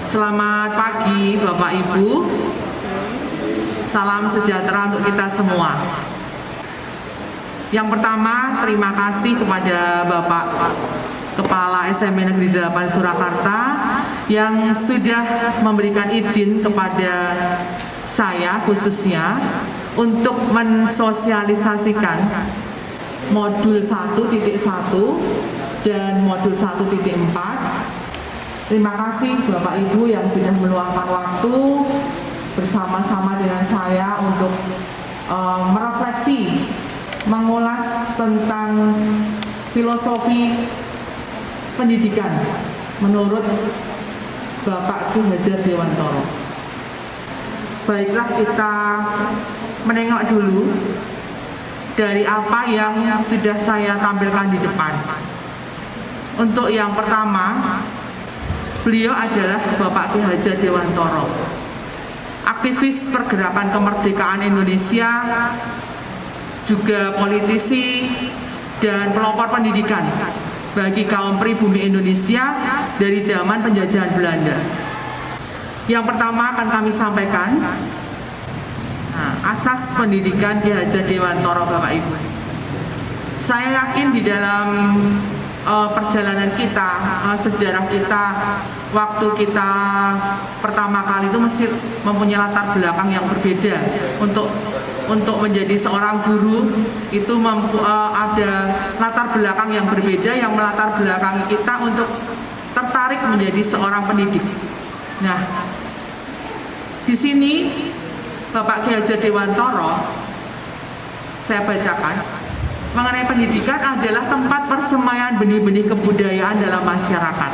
Selamat pagi Bapak Ibu. Salam sejahtera untuk kita semua. Yang pertama, terima kasih kepada Bapak Kepala SMP Negeri 8 Surakarta yang sudah memberikan izin kepada saya khususnya untuk mensosialisasikan modul 1.1 dan modul 1.4. Terima kasih Bapak Ibu yang sudah meluangkan waktu bersama-sama dengan saya untuk merefleksi, mengulas tentang filosofi pendidikan menurut Bapak Ki Hajar Dewantoro. Baiklah, kita menengok dulu dari apa yang sudah saya tampilkan di depan. Untuk yang pertama, beliau adalah Bapak Ki Hajar Dewantoro, aktivis pergerakan kemerdekaan Indonesia, juga politisi dan pelopor pendidikan bagi kaum pribumi Indonesia dari zaman penjajahan Belanda. Yang pertama akan kami sampaikan asas pendidikan Ki Hajar Dewantoro, Bapak Ibu. Saya yakin di dalam perjalanan kita, sejarah kita, waktu kita pertama kali itu mesti mempunyai latar belakang yang berbeda. Untuk menjadi seorang guru itu ada latar belakang yang berbeda yang melatar belakangi kita untuk tertarik menjadi seorang pendidik. Nah, di sini Bapak Ki Hajar Dewantoro, saya bacakan, mengenai pendidikan adalah tempat persemaian benih-benih kebudayaan dalam masyarakat.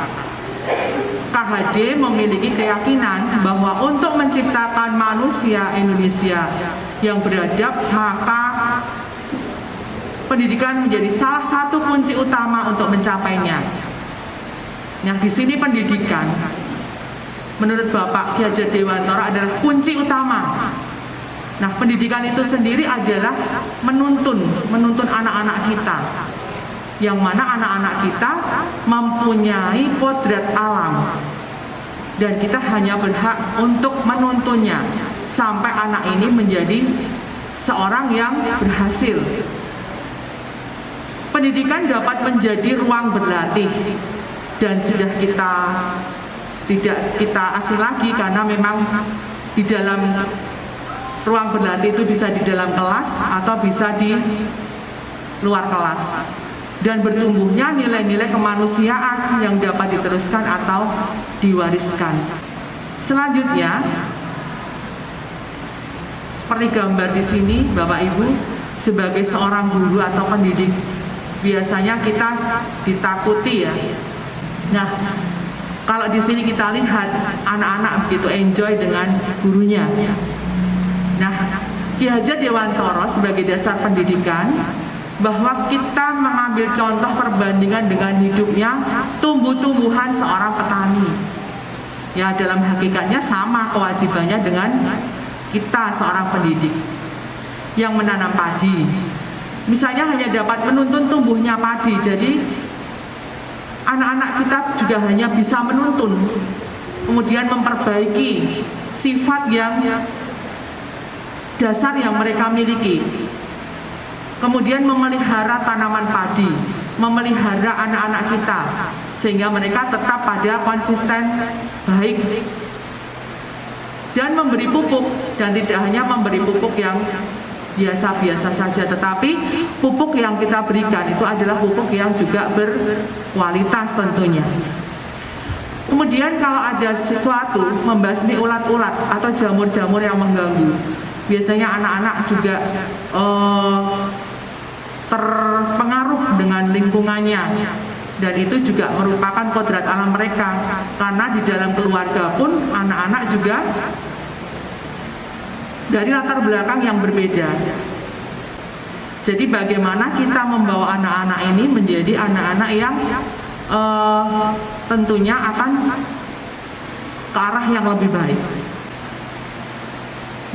KHD memiliki keyakinan bahwa untuk menciptakan manusia Indonesia yang beradab, maka pendidikan menjadi salah satu kunci utama untuk mencapainya. Nah, di sini pendidikan menurut Bapak Ki Hajar Dewantoro adalah kunci utama. Nah, pendidikan itu sendiri adalah menuntun anak-anak kita, yang mana anak-anak kita mempunyai kodrat alam dan kita hanya berhak untuk menuntunnya sampai anak ini menjadi seorang yang berhasil. Pendidikan dapat menjadi ruang berlatih dan sudah tidak kita asing lagi, karena memang di dalam ruang berlatih itu bisa di dalam kelas atau bisa di luar kelas, dan bertumbuhnya nilai-nilai kemanusiaan yang dapat diteruskan atau diwariskan. Selanjutnya, seperti gambar di sini, Bapak Ibu, sebagai seorang guru atau pendidik, biasanya kita ditakuti ya. Nah, kalau di sini kita lihat anak-anak begitu enjoy dengan gurunya. Nah, Ki Hajar Dewantoro sebagai dasar pendidikan bahwa kita mengambil contoh perbandingan dengan hidupnya tumbuh-tumbuhan seorang petani. Ya, dalam hakikatnya sama kewajibannya dengan kita seorang pendidik yang menanam padi. Misalnya hanya dapat menuntun tumbuhnya padi, jadi anak-anak kita juga hanya bisa menuntun, kemudian memperbaiki sifat yang dasar yang mereka miliki, kemudian memelihara tanaman padi, memelihara anak-anak kita sehingga mereka tetap pada konsisten baik dan memberi pupuk, dan tidak hanya memberi pupuk yang biasa-biasa saja, tetapi pupuk yang kita berikan itu adalah pupuk yang juga berkualitas tentunya. Kemudian kalau ada sesuatu membasmi ulat-ulat atau jamur-jamur yang mengganggu, biasanya anak-anak juga terpengaruh dengan lingkungannya, dan itu juga merupakan kodrat alam mereka, karena di dalam keluarga pun anak-anak juga dari latar belakang yang berbeda. Jadi bagaimana kita membawa anak-anak ini menjadi anak-anak yang tentunya akan ke arah yang lebih baik.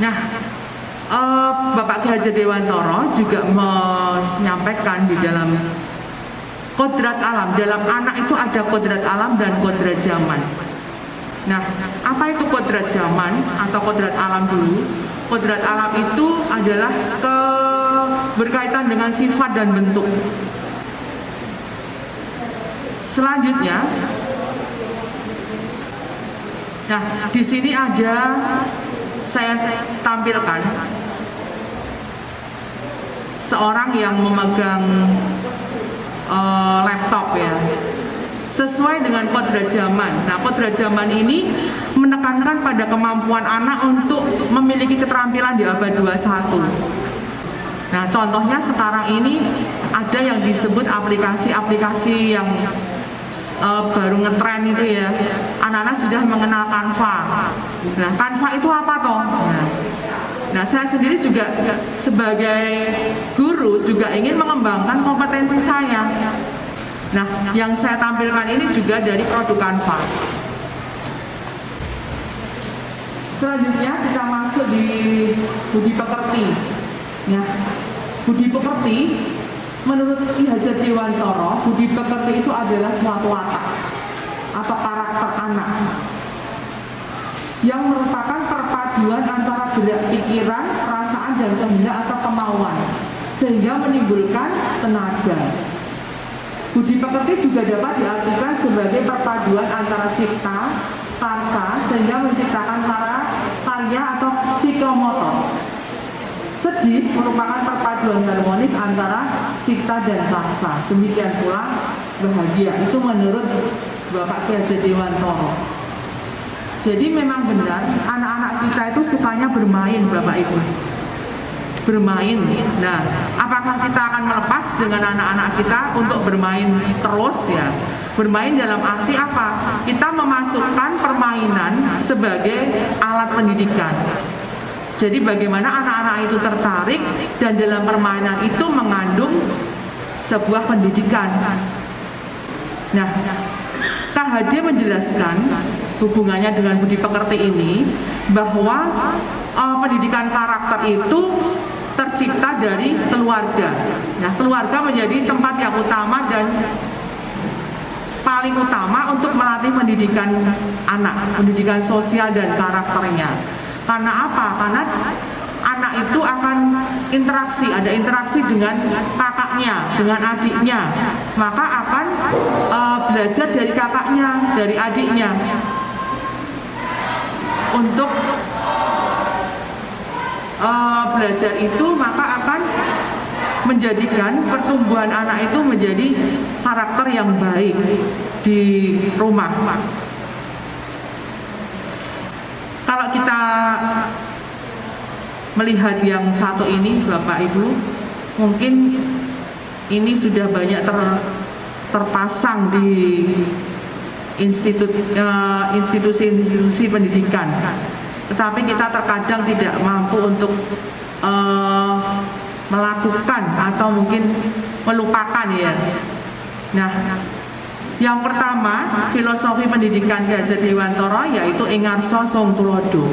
Nah, Bapak Ki Hajar Dewantoro juga menyampaikan di dalam kodrat alam, dalam anak itu ada kodrat alam dan kodrat zaman. Nah, apa itu kodrat zaman atau kodrat alam dulu? Kodrat alam itu adalah berkaitan dengan sifat dan bentuk. Selanjutnya, nah di sini ada saya tampilkan seorang yang memegang laptop ya, sesuai dengan kodrat zaman. Nah, kodrat zaman ini menekankan pada kemampuan anak untuk memiliki keterampilan di abad 21. Nah, contohnya sekarang ini ada yang disebut aplikasi-aplikasi yang baru ngetren itu ya. Anak-anak sudah mengenal Canva. Nah, Canva itu apa toh? Nah, saya sendiri juga sebagai guru juga ingin mengembangkan kompetensi saya. Nah, yang saya tampilkan ini juga dari produk Canva. Selanjutnya kita masuk di budi pekerti. Nah, budi pekerti menurut Ki Hajat Dewantara, budi pekerti itu adalah suatu watak atau karakter anak yang merupakan perpaduan antara gerak pikiran, perasaan, dan kehendak atau kemauan sehingga menimbulkan tenaga. Budi pekerti juga dapat diartikan sebagai perpaduan antara cipta, karsa sehingga menciptakan karya atau psikomotor. Sedih merupakan perpaduan harmonis antara cipta dan karsa. Demikian pula bahagia. Itu menurut Bapak Ki Hajat Dewantara. Jadi memang benar anak-anak kita itu sukanya bermain, Bapak Ibu. Bermain. Nah, apakah kita akan melepas dengan anak-anak kita untuk bermain terus ya? Bermain dalam arti apa? Kita memasukkan permainan sebagai alat pendidikan. Jadi bagaimana anak-anak itu tertarik dan dalam permainan itu mengandung sebuah pendidikan. Nah, KHD menjelaskan hubungannya dengan budi pekerti ini bahwa pendidikan karakter itu tercipta dari keluarga. Nah, keluarga menjadi tempat yang utama dan paling utama untuk melatih pendidikan anak, pendidikan sosial dan karakternya. Karena apa? Karena anak itu akan ada interaksi dengan kakaknya, dengan adiknya, maka akan belajar dari kakaknya, dari adiknya. Untuk belajar itu maka akan menjadikan pertumbuhan anak itu menjadi karakter yang baik di rumah. Kalau kita melihat yang satu ini, Bapak Ibu, mungkin ini sudah banyak terpasang di institusi-institusi pendidikan. Tetapi kita terkadang tidak mampu untuk melakukan atau mungkin melupakan ya. Nah, yang pertama, filosofi pendidikan Ki Hajat Dewantara yaitu Ingarso Song Tulodo.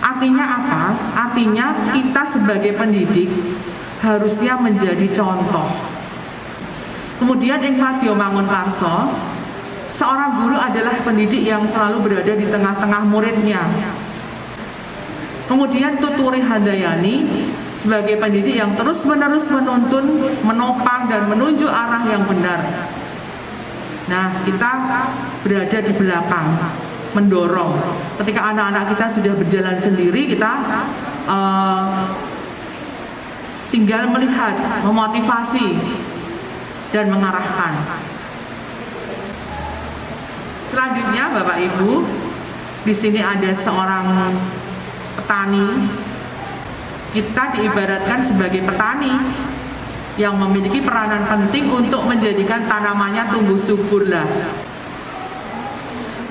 Artinya apa? Artinya kita sebagai pendidik harusnya menjadi contoh. Kemudian ing Madya Mangunkarso, seorang guru adalah pendidik yang selalu berada di tengah-tengah muridnya. Kemudian Tuturi Handayani sebagai pendidik yang terus-menerus menuntun, menopang dan menunjuk arah yang benar. Nah, kita berada di belakang, mendorong. Ketika anak-anak kita sudah berjalan sendiri, kita tinggal melihat, memotivasi, dan mengarahkan. Selanjutnya, Bapak Ibu, di sini ada seorang petani. Kita diibaratkan sebagai petani yang memiliki peranan penting untuk menjadikan tanamannya tumbuh subur lah.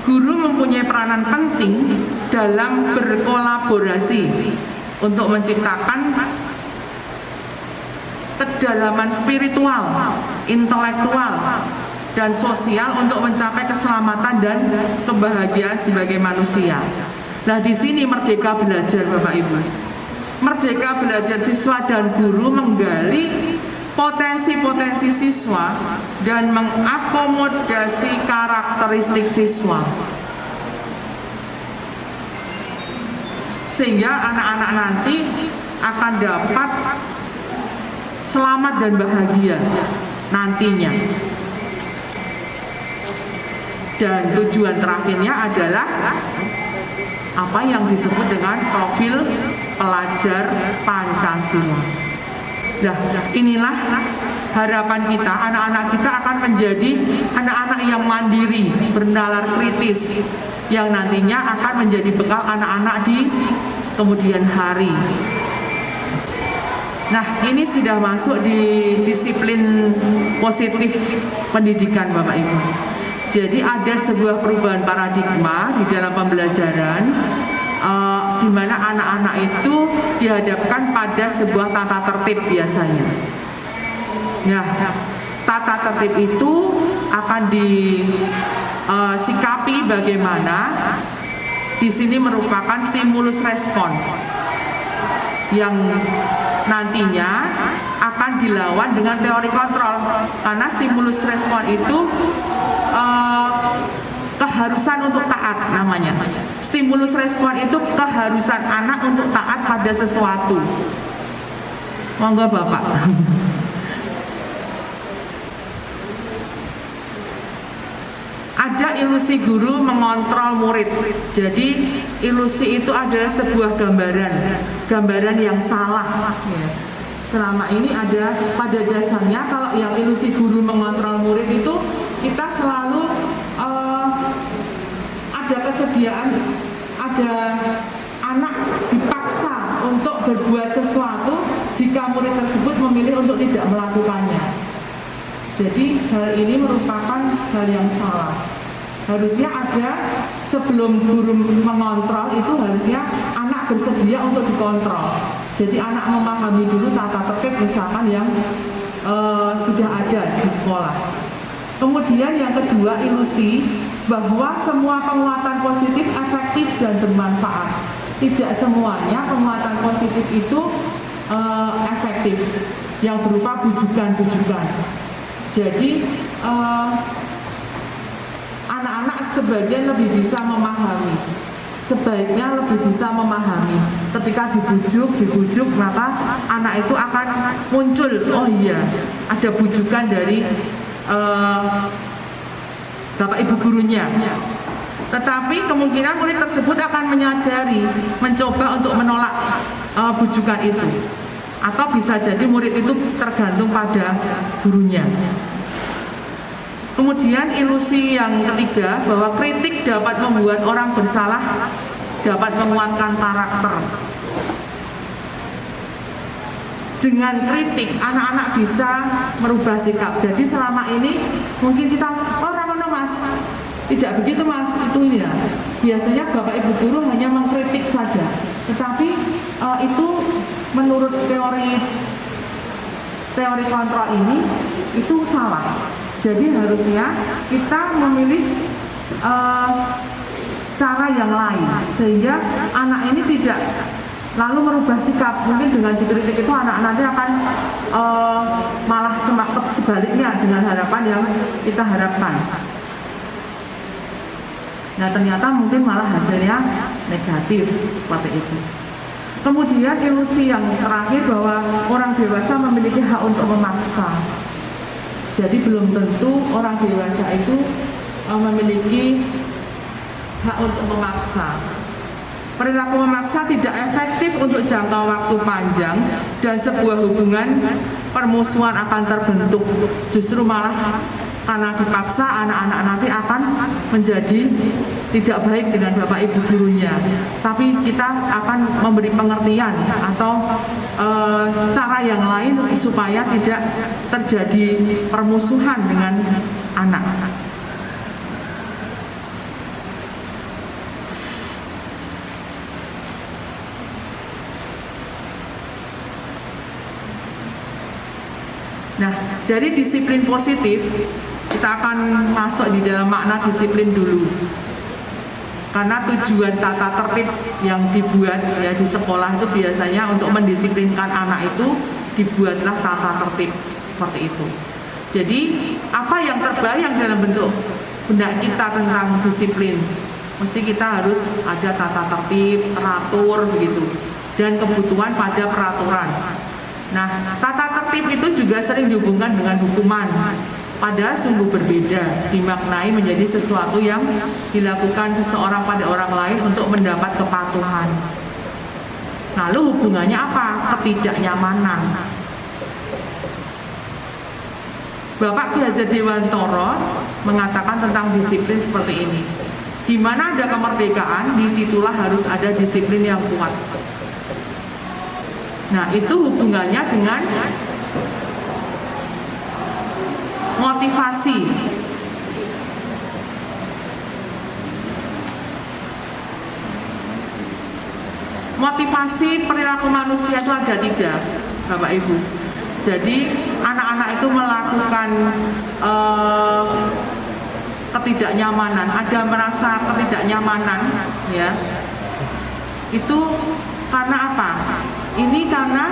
Guru mempunyai peranan penting dalam berkolaborasi untuk menciptakan kedalaman spiritual, intelektual, dan sosial untuk mencapai keselamatan dan kebahagiaan sebagai manusia. Nah, di sini merdeka belajar, Bapak Ibu. Merdeka belajar siswa dan guru menggali potensi-potensi siswa dan mengakomodasi karakteristik siswa. sehingga anak-anak nanti akan dapat selamat dan bahagia nantinya. Dan tujuan terakhirnya adalah apa yang disebut dengan profil pelajar Pancasila. Nah, inilah harapan kita, anak-anak kita akan menjadi anak-anak yang mandiri, bernalar kritis, yang nantinya akan menjadi bekal anak-anak di kemudian hari. Nah, ini sudah masuk di disiplin positif pendidikan, Bapak Ibu. Jadi ada sebuah perubahan paradigma di dalam pembelajaran, di mana anak-anak itu dihadapkan pada sebuah tata tertib biasanya. Nah, tata tertib itu akan disikapi bagaimana di sini merupakan stimulus respon yang nantinya akan dilawan dengan teori kontrol, karena stimulus respon itu keharusan untuk taat namanya. Stimulus respon itu keharusan anak untuk taat pada sesuatu. Monggo Bapak. Ada ilusi guru mengontrol murid. Jadi ilusi itu adalah sebuah gambaran yang salah. Selama ini ada pada dasarnya, kalau yang ilusi guru mengontrol murid itu kita selalu ada kesediaan, ada anak dipaksa untuk berbuat sesuatu jika murid tersebut memilih untuk tidak melakukannya. Jadi hal ini merupakan hal yang salah. Harusnya ada, sebelum guru mengontrol itu harusnya anak bersedia untuk dikontrol. Jadi anak memahami dulu tata tertib misalkan yang sudah ada di sekolah. Kemudian yang kedua, ilusi bahwa semua penguatan positif efektif dan bermanfaat. Tidak semuanya penguatan positif itu efektif, yang berupa bujukan-bujukan. Jadi anak-anak sebagian lebih bisa memahami, sebaiknya lebih bisa memahami. Ketika dibujuk, maka anak itu akan muncul, oh iya, ada bujukan dari Bapak Ibu gurunya. Tetapi kemungkinan murid tersebut akan menyadari, mencoba untuk menolak bujukan itu. Atau bisa jadi murid itu tergantung pada gurunya. Kemudian ilusi yang ketiga, bahwa kritik dapat membuat orang bersalah, dapat menguatkan karakter. Dengan kritik anak-anak bisa merubah sikap. Jadi selama ini mungkin kita, oh ramana mas, tidak begitu mas, itu ini ya. Biasanya Bapak Ibu guru hanya mengkritik saja. Tetapi itu menurut teori kontrol ini itu salah. Jadi harusnya kita memilih cara yang lain sehingga anak ini tidak lalu merubah sikap. Mungkin dengan dikritik itu anak nanti akan malah sebaliknya dengan harapan yang kita harapkan. Nah ternyata mungkin malah hasilnya negatif seperti itu. Kemudian ilusi yang terakhir, bahwa orang dewasa memiliki hak untuk memaksa. Jadi belum tentu orang dewasa itu memiliki hak untuk memaksa. Perilaku memaksa tidak efektif untuk jangka waktu panjang dan sebuah hubungan permusuhan akan terbentuk. Justru malah karena dipaksa anak-anak nanti akan menjadi tidak baik dengan Bapak Ibu gurunya. Tapi kita akan memberi pengertian atau cara yang lain supaya tidak terjadi permusuhan dengan anak. Nah, dari disiplin positif kita akan masuk di dalam makna disiplin dulu. Karena tujuan tata tertib yang dibuat ya di sekolah itu biasanya untuk mendisiplinkan anak itu dibuatlah tata tertib seperti itu. Jadi apa yang terbayang dalam bentuk benak kita tentang disiplin? mesti kita harus ada tata tertib, teratur begitu, dan kebutuhan pada peraturan. Nah, tata tertib itu juga sering dihubungkan dengan hukuman, padahal sungguh berbeda, dimaknai menjadi sesuatu yang dilakukan seseorang pada orang lain untuk mendapat kepatuhan. Lalu hubungannya apa? Ketidaknyamanan. Bapak Ki Hajar Dewantara mengatakan tentang disiplin seperti ini. Di mana ada kemerdekaan, disitulah harus ada disiplin yang kuat. Nah, itu hubungannya dengan motivasi. Motivasi perilaku manusia itu ada 3, Bapak Ibu. Jadi anak-anak itu melakukan ketidaknyamanan, ada merasa ketidaknyamanan, ya. Itu karena apa? Ini karena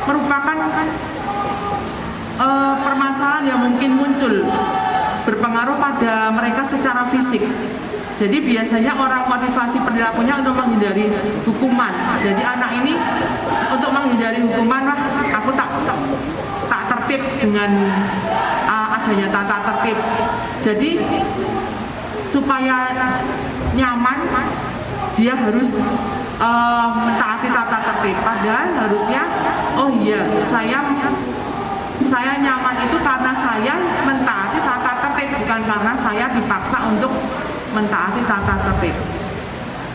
merupakan permasalahan yang mungkin muncul berpengaruh pada mereka secara fisik. Jadi biasanya orang motivasi perilakunya untuk menghindari hukuman. Jadi anak ini untuk menghindari hukuman, aku tak tertib dengan adanya tata tertib. Jadi supaya nyaman, dia harus mentaati tata tertib. Padahal harusnya, oh iya, saya nyaman itu karena saya mentaati tata tertib, bukan karena saya dipaksa untuk mentaati tata tertib.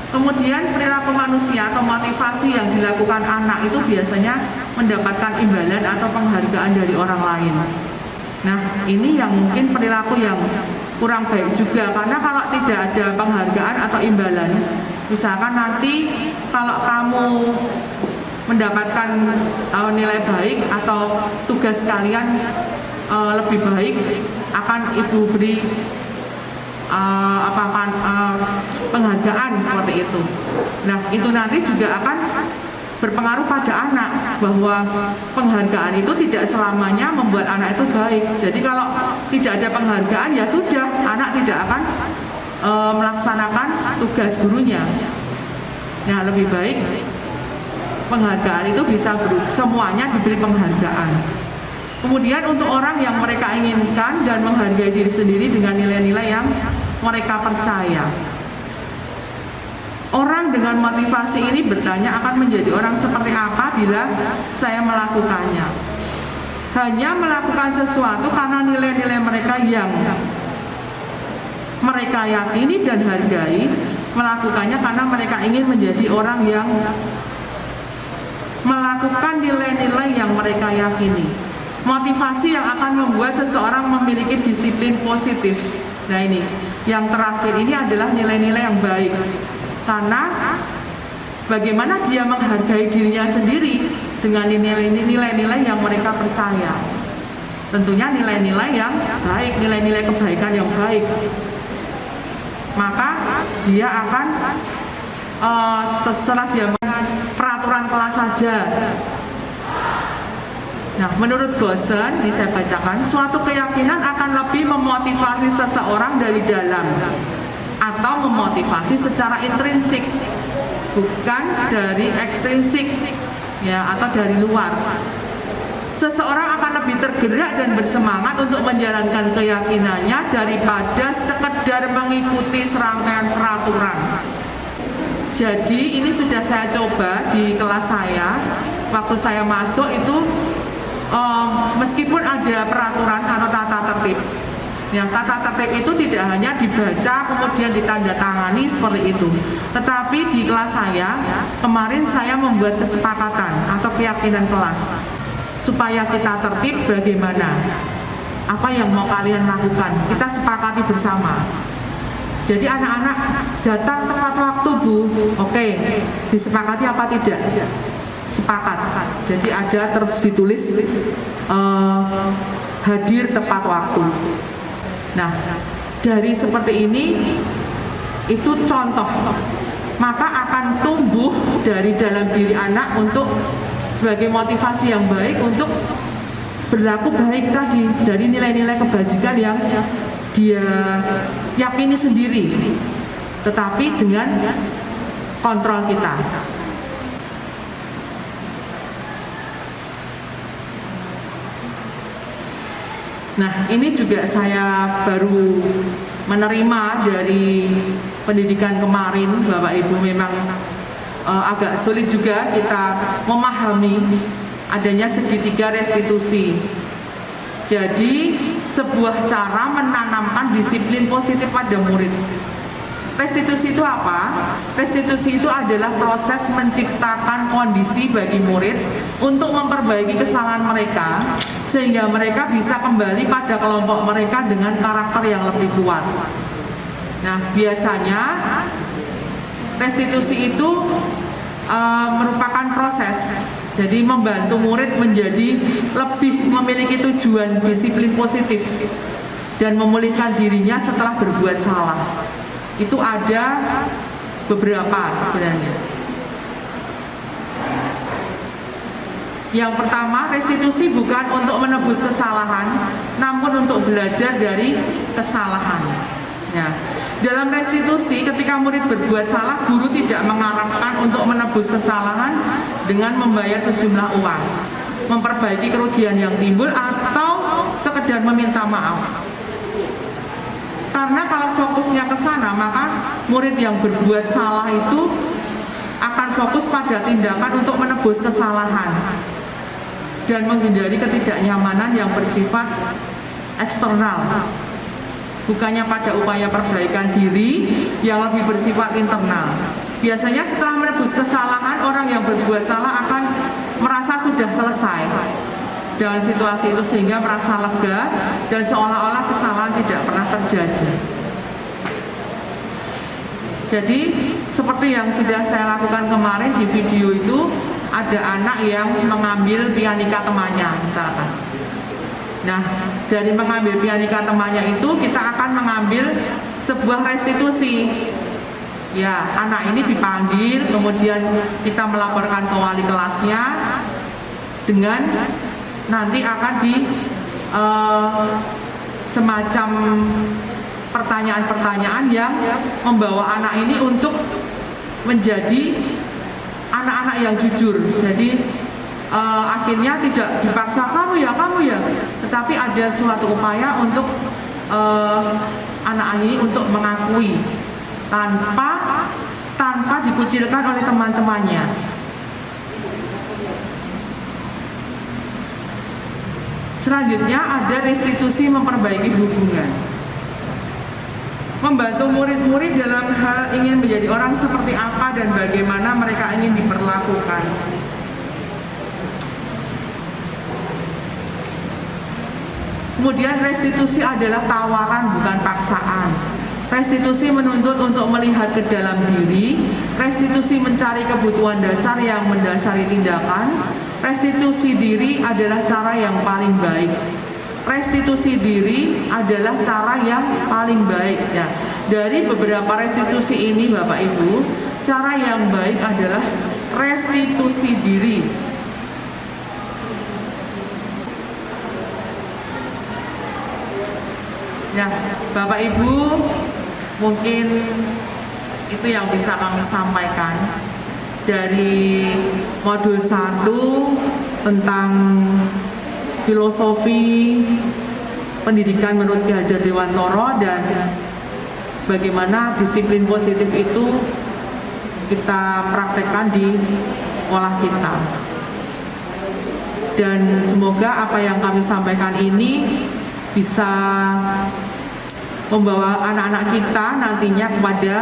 Kemudian perilaku manusia atau motivasi yang dilakukan anak itu biasanya mendapatkan imbalan atau penghargaan dari orang lain. Nah, ini yang mungkin perilaku yang kurang baik juga, karena kalau tidak ada penghargaan atau imbalan, misalkan nanti kalau kamu mendapatkan nilai baik atau tugas kalian lebih baik, akan ibu beri penghargaan seperti itu. Nah, itu nanti juga akan berpengaruh pada anak, bahwa penghargaan itu tidak selamanya membuat anak itu baik. Jadi kalau tidak ada penghargaan, ya sudah, anak tidak akan melaksanakan tugas gurunya. Nah, lebih baik penghargaan itu bisa semuanya diberi penghargaan. Kemudian untuk orang yang mereka inginkan dan menghargai diri sendiri dengan nilai-nilai yang mereka percaya. Orang dengan motivasi ini bertanya akan menjadi orang seperti apa bila saya melakukannya. Hanya melakukan sesuatu karena nilai-nilai mereka yang mereka yakini dan hargai, melakukannya karena mereka ingin menjadi orang yang melakukan nilai-nilai yang mereka yakini. Motivasi yang akan membuat seseorang memiliki disiplin positif. Nah, ini yang terakhir ini adalah nilai-nilai yang baik, karena bagaimana dia menghargai dirinya sendiri dengan nilai-nilai yang mereka percaya. Tentunya nilai-nilai yang baik, nilai-nilai kebaikan yang baik. Maka dia akan setelah dia peraturan kelas saja. Nah, menurut Gosen, ini saya bacakan, suatu keyakinan akan lebih memotivasi seseorang dari dalam atau memotivasi secara intrinsik, bukan dari ekstrinsik, ya, atau dari luar. Seseorang akan lebih tergerak dan bersemangat untuk menjalankan keyakinannya daripada sekedar mengikuti serangkaian peraturan. Jadi ini sudah saya coba di kelas saya, waktu saya masuk itu meskipun ada peraturan atau tata tertib, yang tata tertib itu tidak hanya dibaca kemudian ditandatangani seperti itu, tetapi di kelas saya kemarin saya membuat kesepakatan atau keyakinan kelas supaya kita tertib. Bagaimana, apa yang mau kalian lakukan, kita sepakati bersama. Jadi anak-anak datang tepat waktu, Bu. Oke, disepakati apa tidak? Sepakat. Jadi ada terus ditulis hadir tepat waktu. Nah, dari seperti ini itu contoh, maka akan tumbuh dari dalam diri anak untuk sebagai motivasi yang baik untuk berlaku baik tadi, dari nilai-nilai kebajikan yang dia yakini sendiri, tetapi dengan kontrol kita. Nah, ini juga saya baru menerima dari pendidikan kemarin, Bapak Ibu. Memang agak sulit juga kita memahami adanya segitiga restitusi. Jadi sebuah cara menanamkan disiplin positif pada murid. Restitusi itu apa? Restitusi itu adalah proses menciptakan kondisi bagi murid untuk memperbaiki kesalahan mereka sehingga mereka bisa kembali pada kelompok mereka dengan karakter yang lebih kuat. Nah, biasanya restitusi itu merupakan proses, jadi membantu murid menjadi lebih memiliki tujuan disiplin positif dan memulihkan dirinya setelah berbuat salah. Itu ada beberapa sebenarnya. Yang pertama, restitusi bukan untuk menebus kesalahan, namun untuk belajar dari kesalahan. Ya. Dalam restitusi, ketika murid berbuat salah, guru tidak mengarahkan untuk menebus kesalahan dengan membayar sejumlah uang, memperbaiki kerugian yang timbul, atau sekedar meminta maaf. Karena kalau fokusnya ke sana, maka murid yang berbuat salah itu akan fokus pada tindakan untuk menebus kesalahan dan menghindari ketidaknyamanan yang bersifat eksternal, bukannya pada upaya perbaikan diri yang lebih bersifat internal. Biasanya setelah menebus kesalahan, orang yang berbuat salah akan merasa sudah selesai dengan situasi itu sehingga merasa lega dan seolah-olah kesalahan tidak pernah terjadi. Jadi seperti yang sudah saya lakukan kemarin di video itu, ada anak yang mengambil pianika temannya misalkan. Nah, dari mengambil pianika temannya itu kita akan mengambil sebuah restitusi. Ya, anak ini dipanggil, kemudian kita melaporkan ke wali kelasnya dengan nanti akan di semacam pertanyaan-pertanyaan yang membawa anak ini untuk menjadi anak-anak yang jujur. Jadi akhirnya tidak dipaksa kamu ya, tetapi ada suatu upaya untuk anak ini untuk mengakui tanpa dikucilkan oleh teman-temannya. Selanjutnya ada restitusi memperbaiki hubungan. Membantu murid-murid dalam hal ingin menjadi orang seperti apa dan bagaimana mereka ingin diperlakukan. Kemudian restitusi adalah tawaran bukan paksaan. Restitusi menuntut untuk melihat ke dalam diri. Restitusi mencari kebutuhan dasar yang mendasari tindakan. Restitusi diri adalah cara yang paling baik. Restitusi diri adalah cara yang paling baik. Ya. Dari beberapa restitusi ini Bapak Ibu, cara yang baik adalah restitusi diri. Ya, Bapak Ibu, mungkin itu yang bisa kami sampaikan dari modul 1 tentang filosofi pendidikan menurut Ki Hajar Dewantoro dan bagaimana disiplin positif itu kita praktekkan di sekolah kita. Dan semoga apa yang kami sampaikan ini bisa membawa anak-anak kita nantinya kepada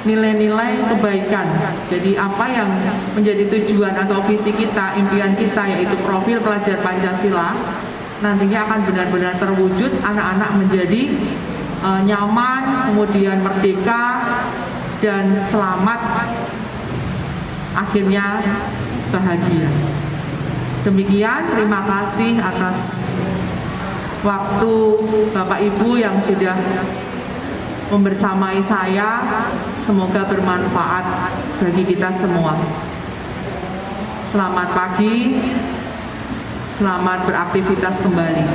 nilai-nilai kebaikan. Jadi apa yang menjadi tujuan atau visi kita, impian kita, yaitu profil pelajar Pancasila, nantinya akan benar-benar terwujud. Anak-anak menjadi nyaman, kemudian merdeka dan selamat, akhirnya bahagia. Demikian, terima kasih atas waktu Bapak Ibu yang sudah membersamai saya. Semoga bermanfaat bagi kita semua. Selamat pagi, selamat beraktivitas kembali.